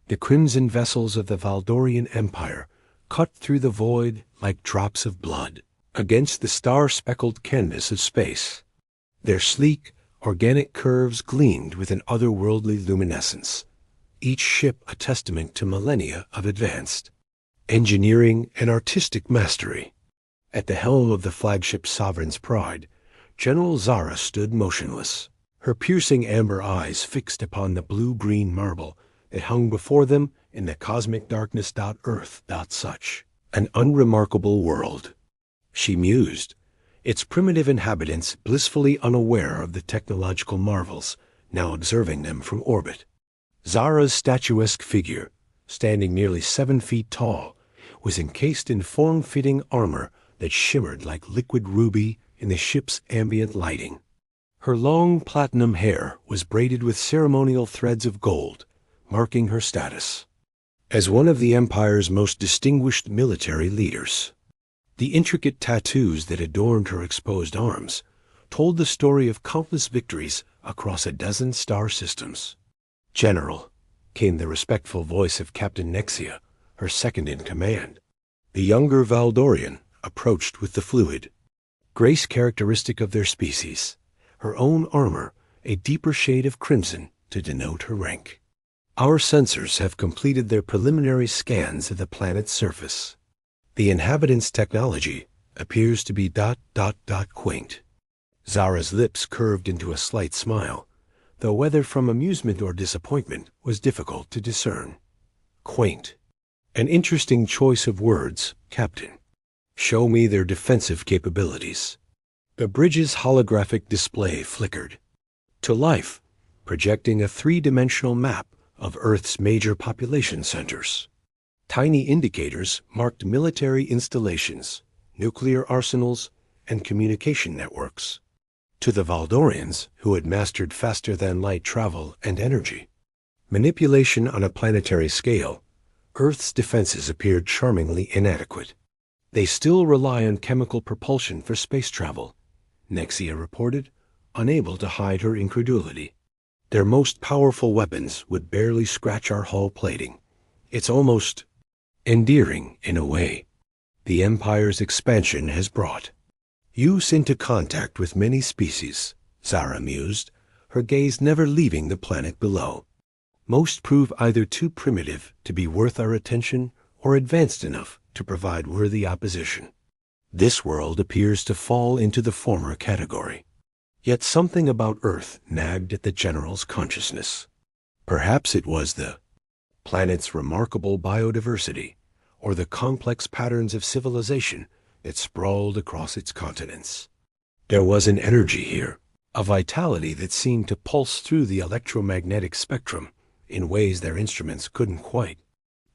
The crimson vessels of the Valdorian Empire cut through the void like drops of blood against the star-speckled canvas of space. Their sleek, organic curves gleamed with an otherworldly luminescence, each ship a testament to millennia of advanced engineering and artistic mastery. At the helm of the flagship Sovereign's Pride, General Zara stood motionless, her piercing amber eyes fixed upon the blue-green marble that hung before them in the cosmic darkness. Earth. Such an unremarkable world, she mused, its primitive inhabitants blissfully unaware of the technological marvels now observing them from orbit. Zara's statuesque figure, standing nearly 7 feet tall, was encased in form-fitting armor that shimmered like liquid ruby in the ship's ambient lighting. Her long platinum hair was braided with ceremonial threads of gold, marking her status as one of the Empire's most distinguished military leaders. The intricate tattoos that adorned her exposed arms told the story of countless victories across a dozen star systems. "General," came the respectful voice of Captain Nexia, her second in command. The younger Valdorian approached with the fluid grace characteristic of their species, her own armor a deeper shade of crimson to denote her rank. "Our sensors have completed their preliminary scans of the planet's surface. The inhabitants' technology appears to be ... quaint." Zara's lips curved into a slight smile, though whether from amusement or disappointment was difficult to discern. "Quaint. An interesting choice of words, Captain. Show me their defensive capabilities." The bridge's holographic display flickered to life, projecting a 3-dimensional map of Earth's major population centers. Tiny indicators marked military installations, nuclear arsenals, and communication networks. To the Valdorians, who had mastered faster-than-light travel and energy manipulation on a planetary scale, Earth's defenses appeared charmingly inadequate. "They still rely on chemical propulsion for space travel," Nexia reported, unable to hide her incredulity. "Their most powerful weapons would barely scratch our hull plating. It's almost endearing in a way. The Empire's expansion has brought use into contact with many species," Zara mused, her gaze never leaving the planet below. "Most prove either too primitive to be worth our attention or advanced enough to provide worthy opposition. This world appears to fall into the former category." Yet something about Earth nagged at the general's consciousness. Perhaps it was the planet's remarkable biodiversity, or the complex patterns of civilization that sprawled across its continents. There was an energy here, a vitality that seemed to pulse through the electromagnetic spectrum in ways their instruments couldn't quite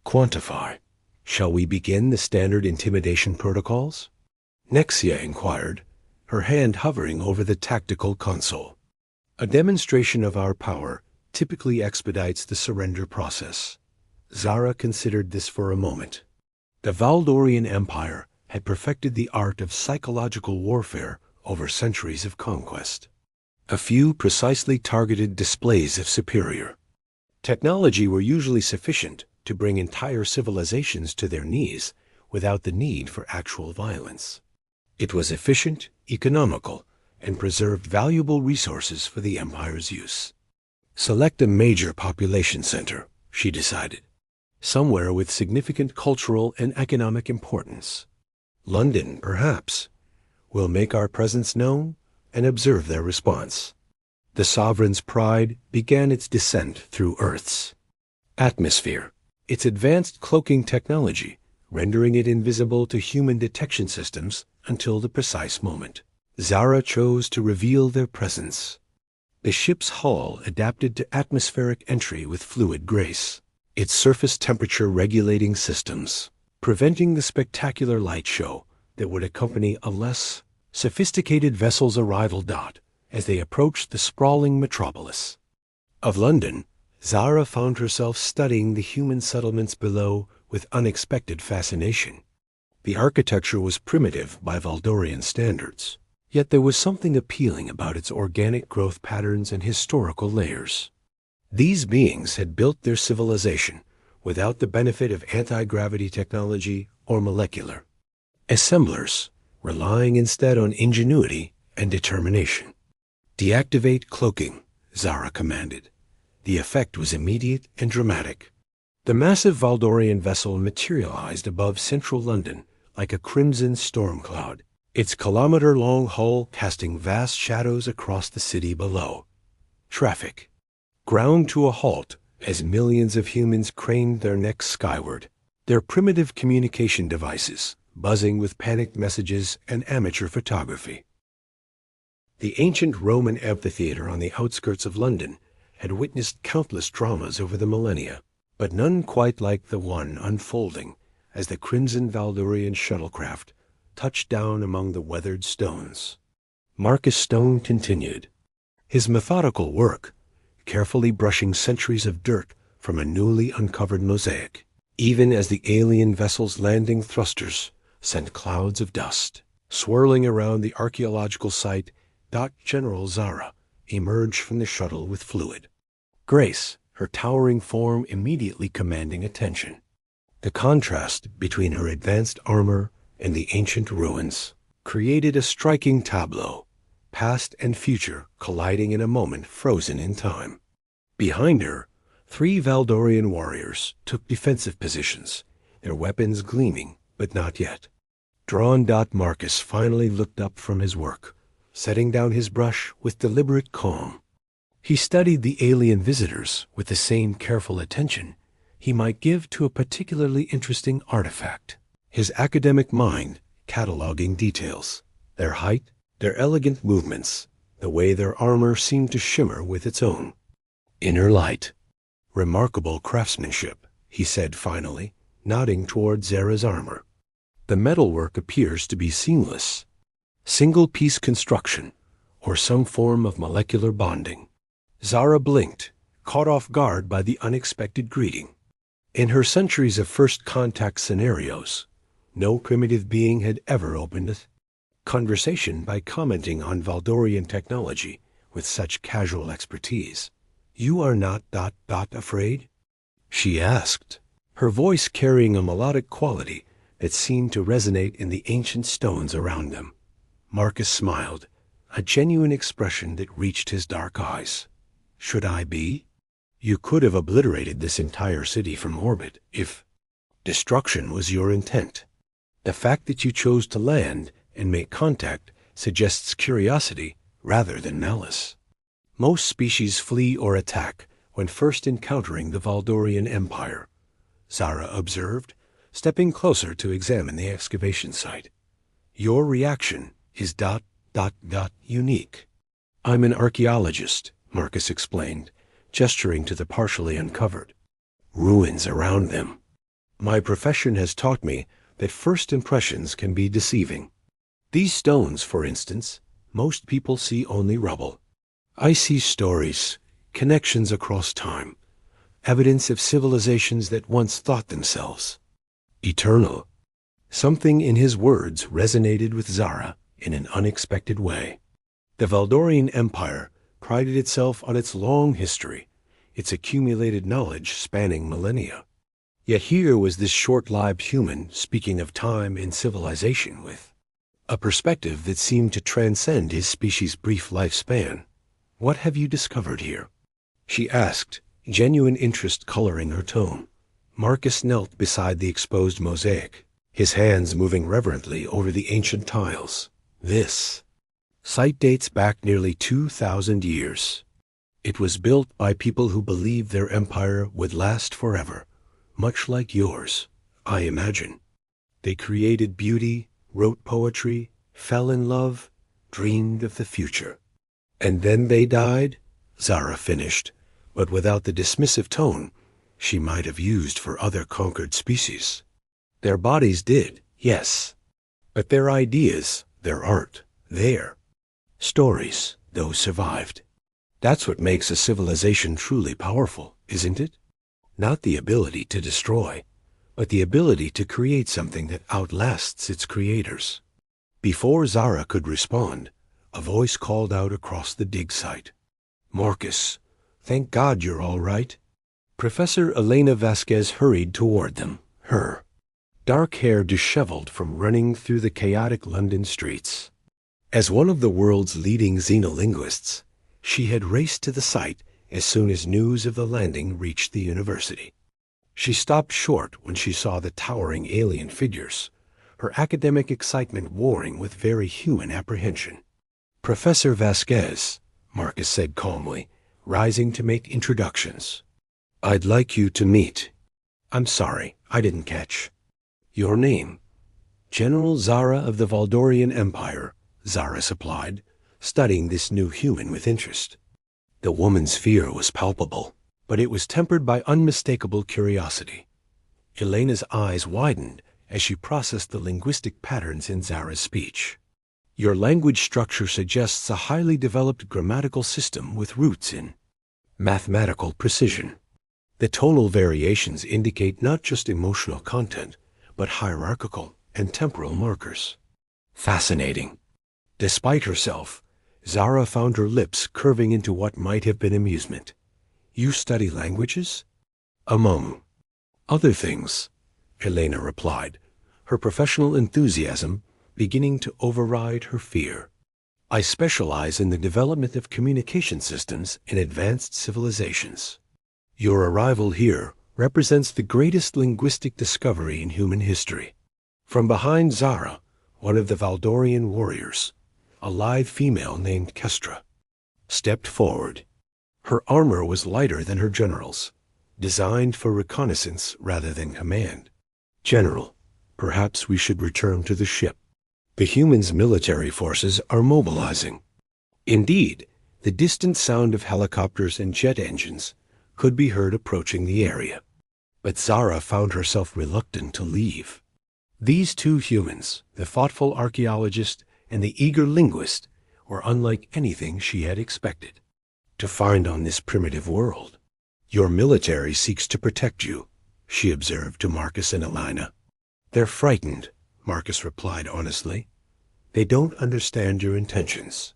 quantify. "Shall we begin the standard intimidation protocols?" Nexia inquired, her hand hovering over the tactical console. "A demonstration of our power typically expedites the surrender process." Zara considered this for a moment. The Valdorian Empire had perfected the art of psychological warfare over centuries of conquest. A few precisely targeted displays of superior technology were usually sufficient to bring entire civilizations to their knees without the need for actual violence. It was efficient, economical, and preserved valuable resources for the Empire's use. "Select a major population center," she decided, "somewhere with significant cultural and economic importance. London, perhaps. We'll make our presence known and observe their response." The Sovereign's Pride began its descent through Earth's atmosphere, its advanced cloaking technology rendering it invisible to human detection systems until the precise moment Zara chose to reveal their presence. The ship's hull adapted to atmospheric entry with fluid grace, its surface temperature regulating systems preventing the spectacular light show that would accompany a less sophisticated vessel's arrival. As they approached the sprawling metropolis of London, Zara found herself studying the human settlements below with unexpected fascination. The architecture was primitive by Valdorian standards, yet there was something appealing about its organic growth patterns and historical layers. These beings had built their civilization without the benefit of anti-gravity technology or molecular assemblers, relying instead on ingenuity and determination. "Deactivate cloaking," Zara commanded. The effect was immediate and dramatic. The massive Valdorian vessel materialized above central London like a crimson storm cloud, its kilometer-long hull casting vast shadows across the city below. Traffic ground to a halt as millions of humans craned their necks skyward, their primitive communication devices buzzing with panicked messages and amateur photography. The ancient Roman amphitheater on the outskirts of London had witnessed countless dramas over the millennia, but none quite like the one unfolding as the crimson Valdorian shuttlecraft touched down among the weathered stones. Marcus Stone continued his methodical work, carefully brushing centuries of dirt from a newly uncovered mosaic, even as the alien vessel's landing thrusters sent clouds of dust swirling around the archaeological site. General Zara emerged from the shuttle with fluid grace, her towering form immediately commanding attention. The contrast between her advanced armor and the ancient ruins created a striking tableau, past and future colliding in a moment frozen in time. Behind her, 3 Valdorian warriors took defensive positions, their weapons gleaming, but not yet. Drawn. Marcus finally looked up from his work, setting down his brush with deliberate calm. He studied the alien visitors with the same careful attention he might give to a particularly interesting artifact, his academic mind cataloging details, their height, their elegant movements, the way their armor seemed to shimmer with its own inner light. "Remarkable craftsmanship," he said finally, nodding toward Zara's armor. "The metalwork appears to be seamless, single-piece construction, or some form of molecular bonding." Zara blinked, caught off guard by the unexpected greeting. In her centuries of first contact scenarios, no primitive being had ever opened a conversation by commenting on Valdorian technology with such casual expertise. "You are not afraid?" she asked, her voice carrying a melodic quality that seemed to resonate in the ancient stones around them. Marcus smiled, a genuine expression that reached his dark eyes. "Should I be? You could have obliterated this entire city from orbit if destruction was your intent. The fact that you chose to land and make contact suggests curiosity rather than malice. Most species flee or attack when first encountering the Valdorian Empire," Zara observed, stepping closer to examine the excavation site. "Your reaction is unique." "I'm an archaeologist," Marcus explained, gesturing to the partially uncovered ruins around them. "My profession has taught me that first impressions can be deceiving. These stones, for instance, most people see only rubble. I see stories, connections across time, evidence of civilizations that once thought themselves eternal." Something in his words resonated with Zara in an unexpected way. The Valdorian Empire prided itself on its long history, its accumulated knowledge spanning millennia. Yet here was this short-lived human speaking of time and civilization with a perspective that seemed to transcend his species' brief lifespan. "What have you discovered here?" she asked, genuine interest coloring her tone. Marcus knelt beside the exposed mosaic, his hands moving reverently over the ancient tiles. "This site dates back nearly 2,000 years. It was built by people who believed their empire would last forever, much like yours, I imagine. They created beauty, wrote poetry, fell in love, dreamed of the future. And then they died," Zara finished, but without the dismissive tone she might have used for other conquered species. "Their bodies did, yes, but their ideas, their art, their stories, those survived. That's what makes a civilization truly powerful, isn't it? Not the ability to destroy, but the ability to create something that outlasts its creators." Before Zara could respond, a voice called out across the dig site. "Marcus, thank God you're all right." Professor Elena Vasquez hurried toward them, her dark hair disheveled from running through the chaotic London streets. As one of the world's leading xenolinguists, she had raced to the site as soon as news of the landing reached the university. She stopped short when she saw the towering alien figures, her academic excitement warring with very human apprehension. "Professor Vasquez," Marcus said calmly, rising to make introductions. "I'd like you to meet—" "I'm sorry, I didn't catch." "Your name?" "General Zara of the Valdorian Empire," Zara supplied, studying this new human with interest. The woman's fear was palpable, but it was tempered by unmistakable curiosity. Elena's eyes widened as she processed the linguistic patterns in Zara's speech. "Your language structure suggests a highly developed grammatical system with roots in mathematical precision. The tonal variations indicate not just emotional content, but hierarchical and temporal markers." "Fascinating." Despite herself, Zara found her lips curving into what might have been amusement. "You study languages?" "Among other things," Elena replied, her professional enthusiasm beginning to override her fear. "I specialize in the development of communication systems in advanced civilizations. Your arrival here represents the greatest linguistic discovery in human history." From behind Zara, one of the Valdorian warriors, a live female named Kestra, stepped forward. Her armor was lighter than her general's, designed for reconnaissance rather than command. "General, perhaps we should return to the ship. The humans' military forces are mobilizing." Indeed, the distant sound of helicopters and jet engines could be heard approaching the area. But Zara found herself reluctant to leave. These two humans, the thoughtful archaeologist and the eager linguist, were unlike anything she had expected to find on this primitive world. "Your military seeks to protect you," she observed to Marcus and Elena. "They're frightened," Marcus replied honestly. "They don't understand your intentions."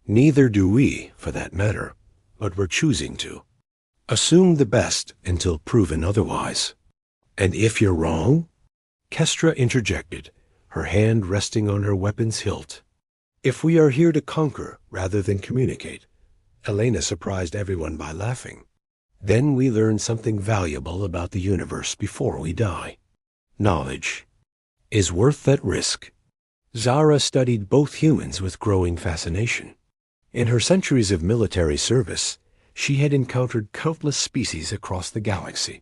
"Neither do we, for that matter, but we're choosing to. Assume the best until proven otherwise." "And if you're wrong?" Kestra interjected, her hand resting on her weapon's hilt. "If we are here to conquer rather than communicate," Elena surprised everyone by laughing, "then we learn something valuable about the universe before we die. Knowledge is worth that risk." Zara studied both humans with growing fascination. In her centuries of military service, she had encountered countless species across the galaxy.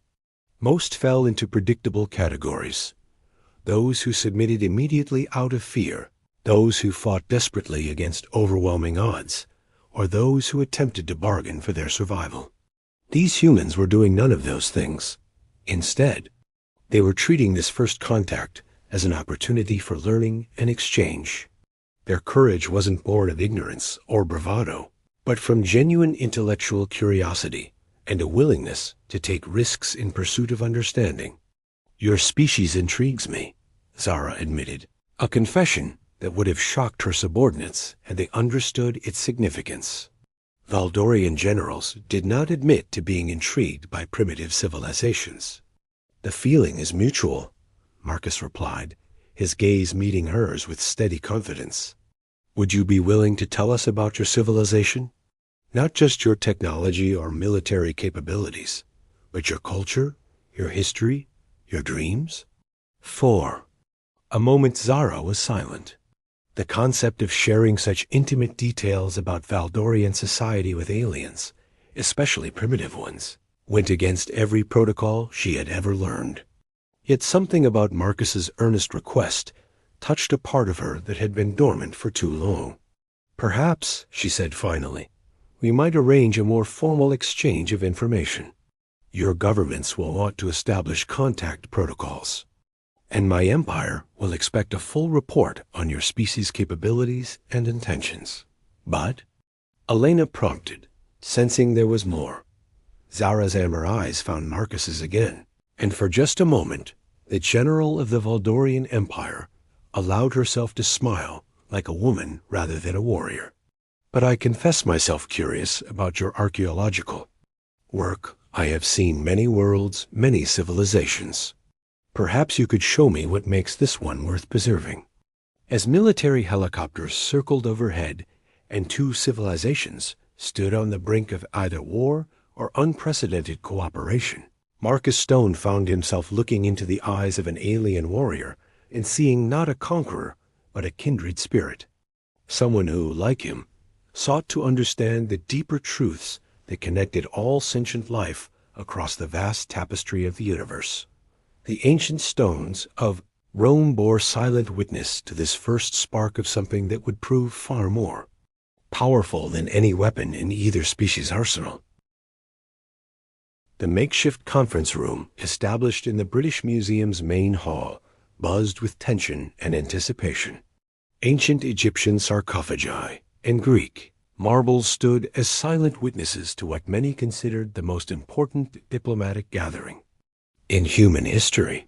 Most fell into predictable categories: those who submitted immediately out of fear, those who fought desperately against overwhelming odds, or those who attempted to bargain for their survival. These humans were doing none of those things. Instead, they were treating this first contact as an opportunity for learning and exchange. Their courage wasn't born of ignorance or bravado, but from genuine intellectual curiosity and a willingness to take risks in pursuit of understanding. "Your species intrigues me," Zara admitted, a confession that would have shocked her subordinates had they understood its significance. Valdorian generals did not admit to being intrigued by primitive civilizations. "The feeling is mutual," Marcus replied, his gaze meeting hers with steady confidence. "Would you be willing to tell us about your civilization? Not just your technology or military capabilities, but your culture, your history, your dreams?" "For a moment Zara was silent. The concept of sharing such intimate details about Valdorian society with aliens, especially primitive ones, went against every protocol she had ever learned. Yet something about Marcus's earnest request touched a part of her that had been dormant for too long. "Perhaps," she said finally, "we might arrange a more formal exchange of information. Your governments will want to establish contact protocols, and my empire will expect a full report on your species' capabilities and intentions." "But," Elena prompted, sensing there was more. Zara's amber eyes found Marcus's again, and for just a moment, the general of the Valdorian Empire allowed herself to smile like a woman rather than a warrior. "But I confess myself curious about your archaeological work I have seen many worlds, many civilizations. Perhaps you could show me what makes this one worth preserving. As military helicopters circled overhead and two civilizations stood on the brink of either war or unprecedented cooperation, Marcus Stone found himself looking into the eyes of an alien warrior and seeing not a conqueror, but a kindred spirit. Someone who, like him, sought to understand the deeper truths that connected all sentient life across the vast tapestry of the universe. The ancient stones of Rome bore silent witness to this first spark of something that would prove far more powerful than any weapon in either species' arsenal. The makeshift conference room, established in the British Museum's main hall, buzzed with tension and anticipation. Ancient Egyptian sarcophagi and Greek marbles stood as silent witnesses to what many considered the most important diplomatic gathering in human history.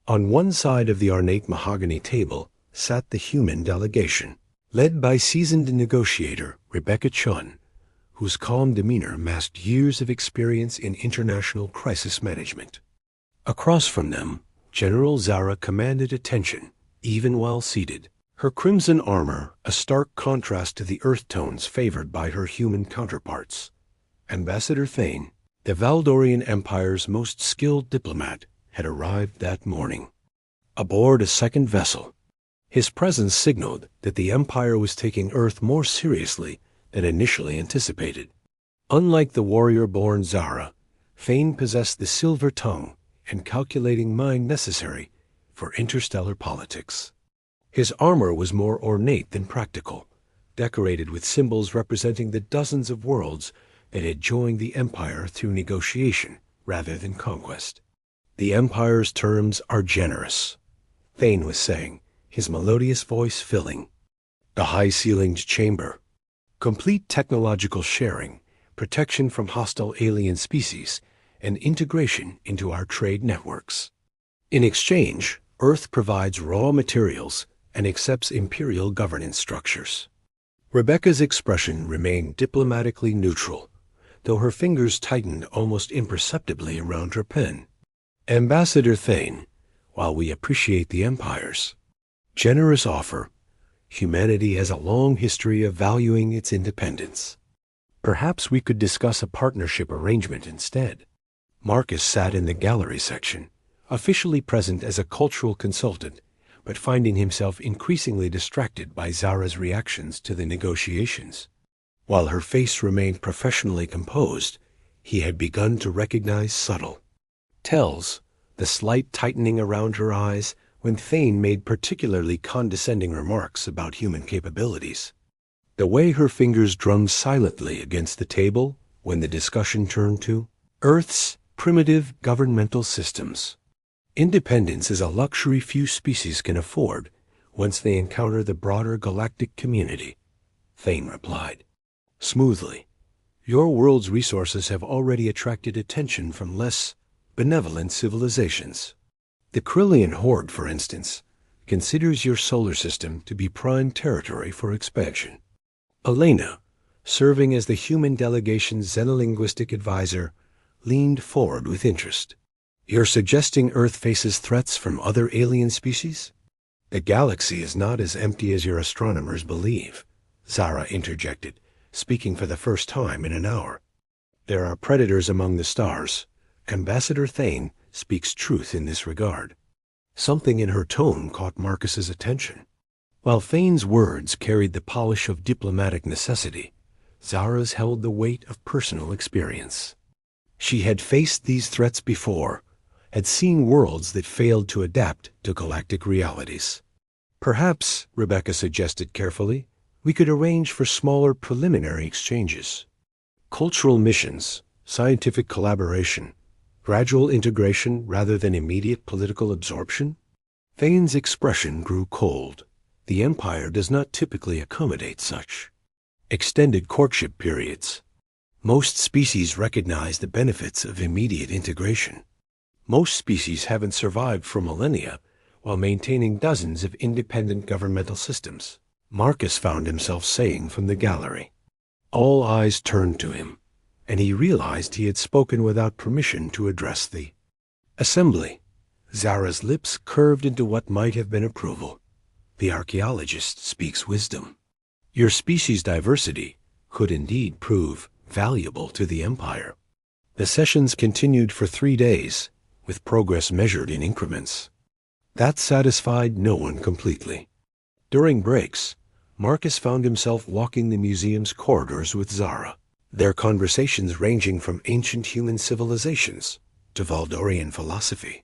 On one side of the ornate mahogany table sat the human delegation, led by seasoned negotiator Rebecca Chun, whose calm demeanor masked years of experience in international crisis management. Across from them, General Zara commanded attention, even while seated, her crimson armor a stark contrast to the earth tones favored by her human counterparts. Ambassador Thane, the Valdorian Empire's most skilled diplomat, had arrived that morning. Aboard a second vessel, his presence signaled that the Empire was taking Earth more seriously than initially anticipated. Unlike the warrior-born Zara, Thane possessed the silver tongue and calculating mind necessary for interstellar politics. His armor was more ornate than practical, decorated with symbols representing the dozens of worlds that had joined the Empire through negotiation rather than conquest. The Empire's terms are generous, Thane was saying, his melodious voice filling the high-ceilinged chamber. Complete technological sharing, protection from hostile alien species, and integration into our trade networks. In exchange, Earth provides raw materials and accepts imperial governance structures. Rebecca's expression remained diplomatically neutral, though her fingers tightened almost imperceptibly around her pen. Ambassador Thane, while we appreciate the Empire's generous offer, humanity has a long history of valuing its independence. Perhaps we could discuss a partnership arrangement instead. Marcus sat in the gallery section, officially present as a cultural consultant, but finding himself increasingly distracted by Zara's reactions to the negotiations. While her face remained professionally composed, he had begun to recognize subtle tells, the slight tightening around her eyes when Thane made particularly condescending remarks about human capabilities. The way her fingers drummed silently against the table when the discussion turned to Earth's primitive governmental systems. Independence is a luxury few species can afford once they encounter the broader galactic community, Thane replied smoothly. Your world's resources have already attracted attention from less benevolent civilizations. The Krillian Horde, for instance, considers your solar system to be prime territory for expansion. Elena, serving as the human delegation's xenolinguistic advisor, leaned forward with interest. You're suggesting Earth faces threats from other alien species? The galaxy is not as empty as your astronomers believe, Zara interjected, speaking for the first time in an hour. There are predators among the stars. Ambassador Thane speaks truth in this regard. Something in her tone caught Marcus's attention. While Thane's words carried the polish of diplomatic necessity, Zara's held the weight of personal experience. She had faced these threats before, had seen worlds that failed to adapt to galactic realities. Perhaps, Rebecca suggested carefully, we could arrange for smaller preliminary exchanges. Cultural missions, scientific collaboration, gradual integration rather than immediate political absorption? Thane's expression grew cold. The Empire does not typically accommodate such extended courtship periods. Most species recognize the benefits of immediate integration. Most species haven't survived for millennia while maintaining dozens of independent governmental systems, Marcus found himself saying from the gallery. All eyes turned to him. and he realized he had spoken without permission to address the assembly. Zara's lips curved into what might have been approval. The archaeologist speaks wisdom. Your species' diversity could indeed prove valuable to the Empire. The sessions continued for 3 days, with progress measured in increments. That satisfied no one completely. During breaks, Marcus found himself walking the museum's corridors with Zara, their conversations ranging from ancient human civilizations to Valdorian philosophy.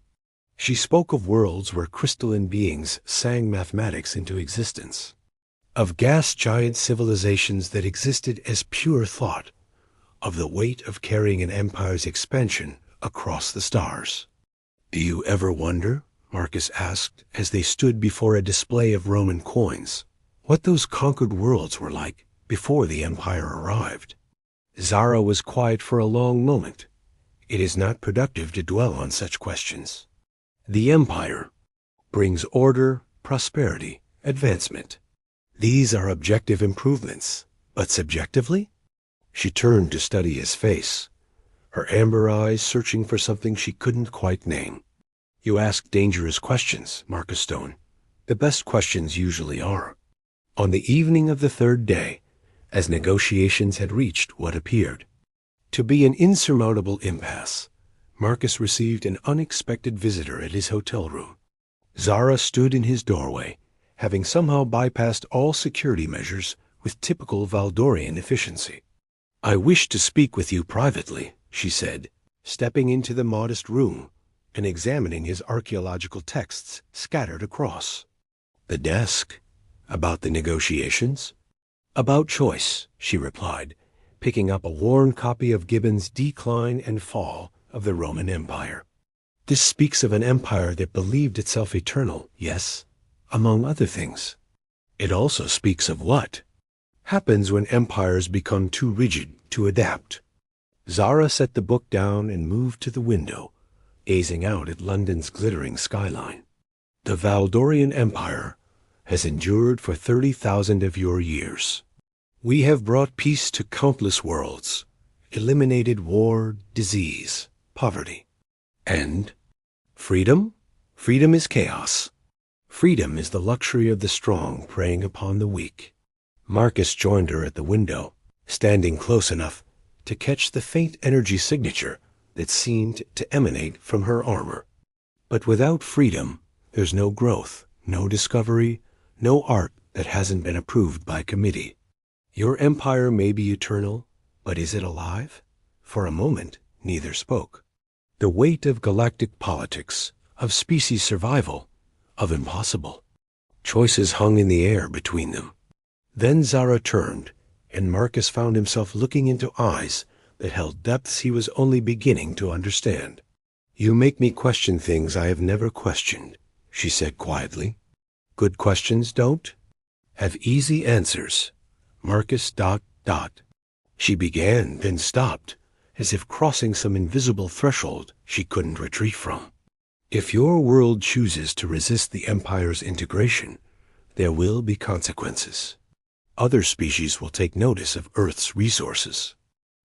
She spoke of worlds where crystalline beings sang mathematics into existence, of gas-giant civilizations that existed as pure thought, of the weight of carrying an empire's expansion across the stars. "Do you ever wonder," Marcus asked as they stood before a display of Roman coins, "what those conquered worlds were like before the Empire arrived?" Zara was quiet for a long moment. It is not productive to dwell on such questions. The Empire brings order, prosperity, advancement. These are objective improvements, but subjectively? She turned to study his face, her amber eyes searching for something she couldn't quite name. "You ask dangerous questions, Marcus Stone. The best questions usually are." On the evening of the 3rd day, as negotiations had reached what appeared to be an insurmountable impasse, Marcus received an unexpected visitor at his hotel room. Zara stood in his doorway, having somehow bypassed all security measures with typical Valdorian efficiency. "I wish to speak with you privately," she said, stepping into the modest room and examining his archaeological texts scattered across the desk. "About the negotiations?" "About choice," she replied, picking up a worn copy of Gibbon's Decline and Fall of the Roman Empire. "This speaks of an empire that believed itself eternal, yes, among other things. It also speaks of what happens when empires become too rigid to adapt." Zara set the book down and moved to the window, gazing out at London's glittering skyline. "The Valdorian Empire has endured for 30,000 of your years. We have brought peace to countless worlds, eliminated war, disease, poverty, and freedom? Freedom is chaos. Freedom is the luxury of the strong preying upon the weak." Marcus joined her at the window, standing close enough to catch the faint energy signature that seemed to emanate from her armor. "But without freedom, there's no growth, no discovery, no art that hasn't been approved by committee. Your empire may be eternal, but is it alive?" For a moment, neither spoke. The weight of galactic politics, of species survival, of impossible choices hung in the air between them. Then Zara turned, and Marcus found himself looking into eyes that held depths he was only beginning to understand. "You make me question things I have never questioned," she said quietly. "Good questions don't have easy answers. Marcus ... She began, then stopped, as if crossing some invisible threshold she couldn't retreat from. "If your world chooses to resist the Empire's integration, there will be consequences. Other species will take notice of Earth's resources.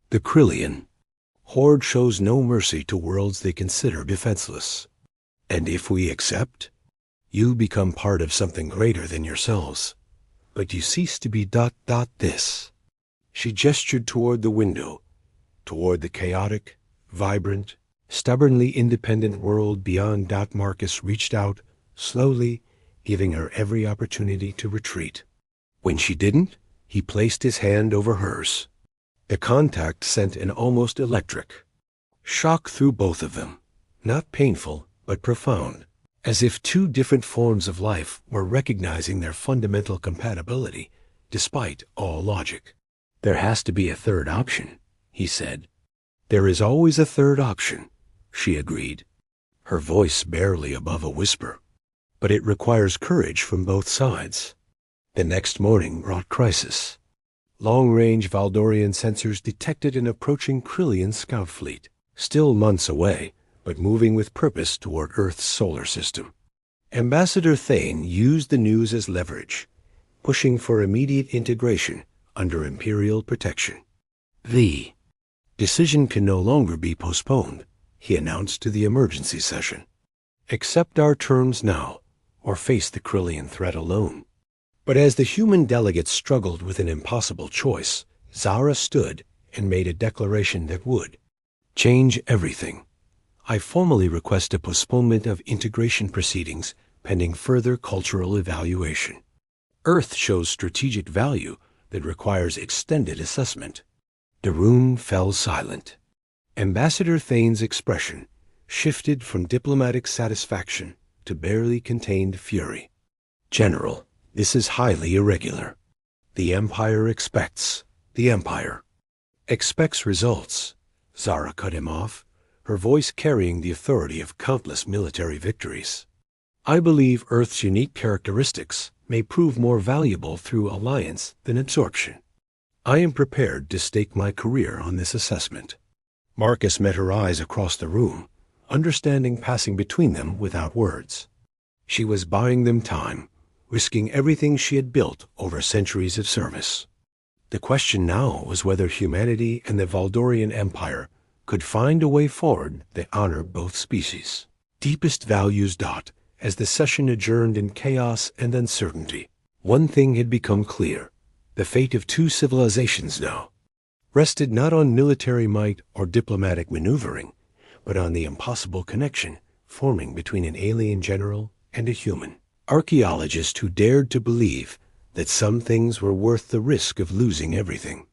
The Krillian horde shows no mercy to worlds they consider defenseless. And if we accept, you become part of something greater than yourselves. But you cease to be ... this." She gestured toward the window, toward the chaotic, vibrant, stubbornly independent world beyond. Marcus reached out, slowly, giving her every opportunity to retreat. When she didn't, he placed his hand over hers. The contact sent an almost electric shock through both of them, not painful, but profound, as if two different forms of life were recognizing their fundamental compatibility, despite all logic. "There has to be a third option," he said. "There is always a third option," she agreed, her voice barely above a whisper. "But it requires courage from both sides." The next morning brought crisis. Long-range Valdorian sensors detected an approaching Krillian scout fleet, still months away, but moving with purpose toward Earth's solar system. Ambassador Thane used the news as leverage, pushing for immediate integration under Imperial protection. The Decision can no longer be postponed, he announced to the emergency session. Accept our terms now, or face the Krillian threat alone. But as the human delegates struggled with an impossible choice, Zara stood and made a declaration that would change everything. I formally request a postponement of integration proceedings pending further cultural evaluation. Earth shows strategic value that requires extended assessment. The room fell silent. Ambassador Thane's expression shifted from diplomatic satisfaction to barely contained fury. General, this is highly irregular. The Empire expects. The Empire expects results. Zara cut him off, her voice carrying the authority of countless military victories. I believe Earth's unique characteristics may prove more valuable through alliance than absorption. I am prepared to stake my career on this assessment. Marcus met her eyes across the room, understanding passing between them without words. She was buying them time, risking everything she had built over centuries of service. The question now was whether humanity and the Valdorian Empire could find a way forward that honored both species. Deepest values. As the session adjourned in chaos and uncertainty, one thing had become clear. The fate of two civilizations now rested not on military might or diplomatic maneuvering, but on the impossible connection forming between an alien general and a human archaeologist who dared to believe that some things were worth the risk of losing everything.